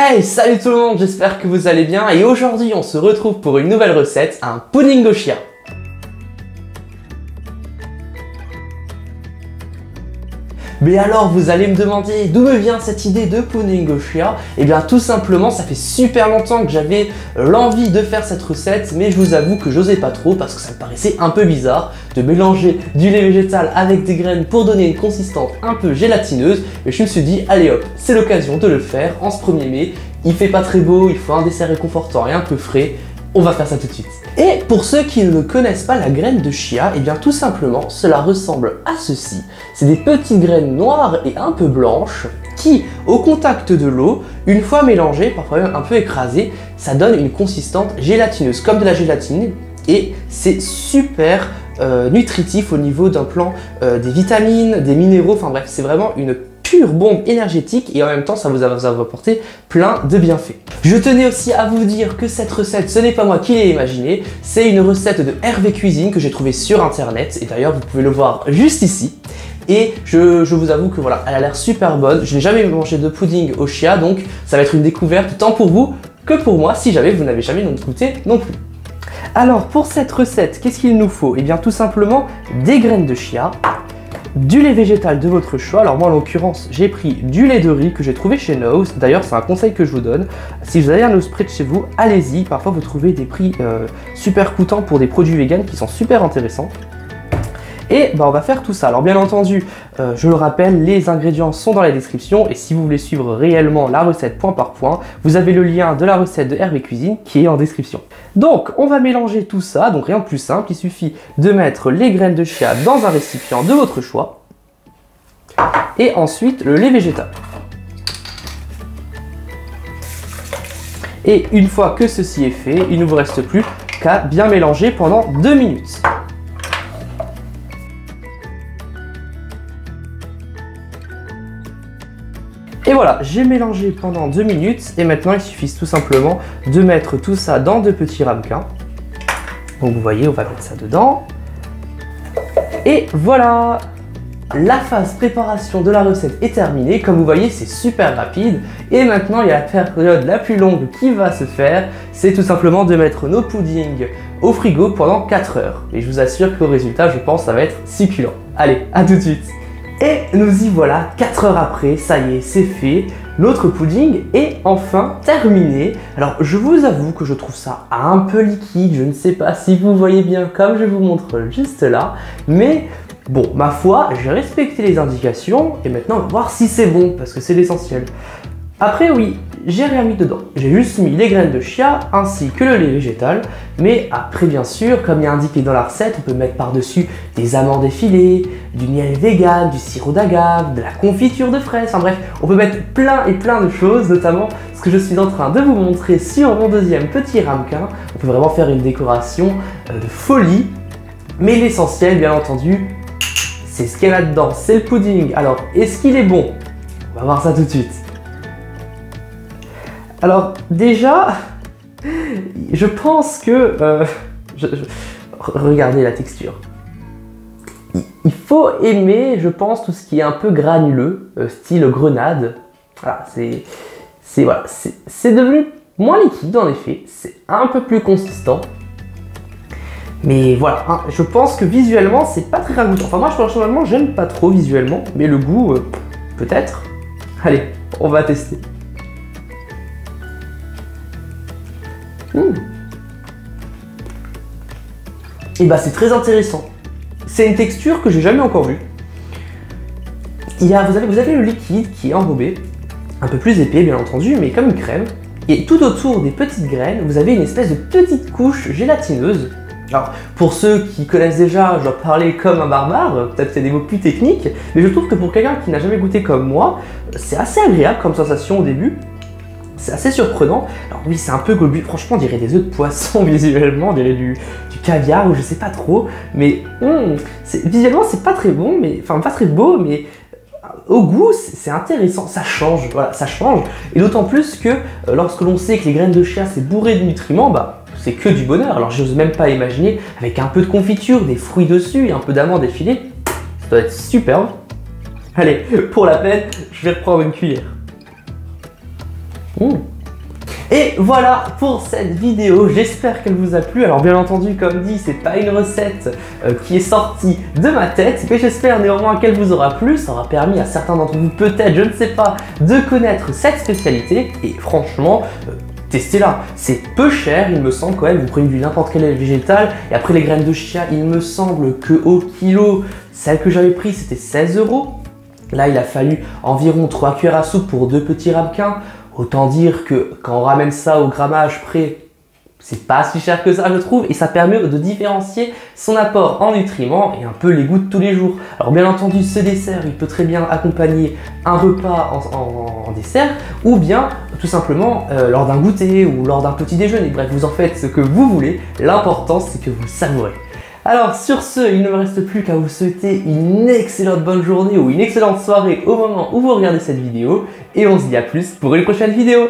Hey, salut tout le monde, j'espère que vous allez bien et aujourd'hui on se retrouve pour une nouvelle recette, un pudding au chia. Mais alors vous allez me demander d'où me vient cette idée de pudding au chia? Eh bien tout simplement ça fait super longtemps que j'avais l'envie de faire cette recette, mais je vous avoue que j'osais pas trop parce que ça me paraissait un peu bizarre de mélanger du lait végétal avec des graines pour donner une consistance un peu gélatineuse. Et je me suis dit allez hop, c'est l'occasion de le faire en ce 1er mai. Il fait pas très beau, il faut un dessert réconfortant et un peu frais. On va faire ça tout de suite. Et pour ceux qui ne connaissent pas la graine de chia, et bien tout simplement, cela ressemble à ceci. C'est des petites graines noires et un peu blanches qui, au contact de l'eau, une fois mélangées, parfois même un peu écrasées, ça donne une consistance gélatineuse, comme de la gélatine. Et c'est super nutritif au niveau d'un plan des vitamines, des minéraux, enfin bref, c'est vraiment une pure bombe énergétique et en même temps ça vous va apporter plein de bienfaits. Je tenais aussi à vous dire que cette recette, ce n'est pas moi qui l'ai imaginée, c'est une recette de Hervé Cuisine que j'ai trouvée sur internet et d'ailleurs vous pouvez le voir juste ici. Et je vous avoue que voilà, elle a l'air super bonne. Je n'ai jamais mangé de pudding au chia, donc ça va être une découverte tant pour vous que pour moi si jamais vous n'avez jamais goûté non plus. Alors pour cette recette, qu'est-ce qu'il nous faut? Eh bien tout simplement des graines de chia, du lait végétal de votre choix. Alors moi en l'occurrence j'ai pris du lait de riz que j'ai trouvé chez Nose. D'ailleurs c'est un conseil que je vous donne, si vous avez un Nose près de chez vous, allez-y, parfois vous trouvez des prix super coûtants pour des produits vegan qui sont super intéressants. Et on va faire tout ça. Alors bien entendu, je le rappelle, les ingrédients sont dans la description et si vous voulez suivre réellement la recette point par point, vous avez le lien de la recette de Hervé Cuisine qui est en description. Donc on va mélanger tout ça, donc rien de plus simple, il suffit de mettre les graines de chia dans un récipient de votre choix et ensuite le lait végétal. Et une fois que ceci est fait, il ne vous reste plus qu'à bien mélanger pendant 2 minutes. Et voilà, j'ai mélangé pendant 2 minutes et maintenant il suffit tout simplement de mettre tout ça dans de petits ramequins. Donc vous voyez, on va mettre ça dedans. Et voilà, la phase préparation de la recette est terminée. Comme vous voyez, c'est super rapide. Et maintenant, il y a la période la plus longue qui va se faire. C'est tout simplement de mettre nos puddings au frigo pendant 4 heures. Et je vous assure qu'au résultat, je pense, ça va être succulent. Allez, à tout de suite. Et nous y voilà, 4 heures après, ça y est, c'est fait. Notre pudding est enfin terminé. Alors, je vous avoue que je trouve ça un peu liquide. Je ne sais pas si vous voyez bien comme je vous montre juste là. Mais bon, ma foi, j'ai respecté les indications. Et maintenant, on va voir si c'est bon, parce que c'est l'essentiel. Après, oui, j'ai rien mis dedans. J'ai juste mis les graines de chia ainsi que le lait végétal. Mais après, bien sûr, comme il y a indiqué dans la recette, on peut mettre par-dessus des amandes effilées, du miel vegan, du sirop d'agave, de la confiture de fraises. Enfin bref, on peut mettre plein et plein de choses, notamment ce que je suis en train de vous montrer sur mon deuxième petit ramequin. On peut vraiment faire une décoration de folie. Mais l'essentiel, bien entendu, c'est ce qu'il y a là-dedans. C'est le pudding. Alors, est-ce qu'il est bon? On va voir ça tout de suite. Alors déjà, je pense que... regardez la texture. Il faut aimer, je pense, tout ce qui est un peu granuleux, style grenade. Voilà, c'est devenu moins liquide en effet, c'est un peu plus consistant. Mais voilà, hein, je pense que visuellement, c'est pas très ragoûtant. Enfin moi, personnellement, j'aime pas trop visuellement, mais le goût, peut-être. Allez, on va tester. Et bah c'est très intéressant. C'est une texture que j'ai jamais encore vue. Vous avez le liquide qui est enrobé, un peu plus épais bien entendu, mais comme une crème. Et tout autour des petites graines, vous avez une espèce de petite couche gélatineuse. Alors pour ceux qui connaissent déjà, je dois parler comme un barbare, peut-être c'est des mots plus techniques, mais je trouve que pour quelqu'un qui n'a jamais goûté comme moi, c'est assez agréable comme sensation au début. C'est assez surprenant. Alors oui, c'est un peu globule. Franchement, on dirait des œufs de poisson visuellement, on dirait du caviar ou je sais pas trop. Mais visuellement, c'est pas très bon, enfin pas très beau, mais au goût, c'est intéressant. Ça change, voilà, ça change. Et d'autant plus que lorsque l'on sait que les graines de chia, c'est bourré de nutriments, c'est que du bonheur. Alors j'ose même pas imaginer, avec un peu de confiture, des fruits dessus et un peu d'amandes effilées, ça doit être superbe. Allez, pour la peine, je vais reprendre une cuillère. Et voilà pour cette vidéo, j'espère qu'elle vous a plu. Alors bien entendu, comme dit, c'est pas une recette qui est sortie de ma tête, mais j'espère néanmoins qu'elle vous aura plu. Ça aura permis à certains d'entre vous, peut-être, je ne sais pas, de connaître cette spécialité. Et franchement, testez-la, c'est peu cher, il me semble quand même. Vous prenez du n'importe quel végétal, et après les graines de chia, il me semble que au kilo, celle que j'avais prise, c'était 16 €. Là, il a fallu environ 3 cuillères à soupe pour 2 petits ramequins. Autant dire que quand on ramène ça au grammage près, c'est pas si cher que ça, je trouve, et ça permet de différencier son apport en nutriments et un peu les goûts de tous les jours. Alors bien entendu, ce dessert, il peut très bien accompagner un repas en dessert, ou bien tout simplement lors d'un goûter ou lors d'un petit déjeuner. Bref, vous en faites ce que vous voulez, l'important c'est que vous savourez. Alors sur ce, il ne me reste plus qu'à vous souhaiter une excellente bonne journée ou une excellente soirée au moment où vous regardez cette vidéo, et on se dit à plus pour une prochaine vidéo.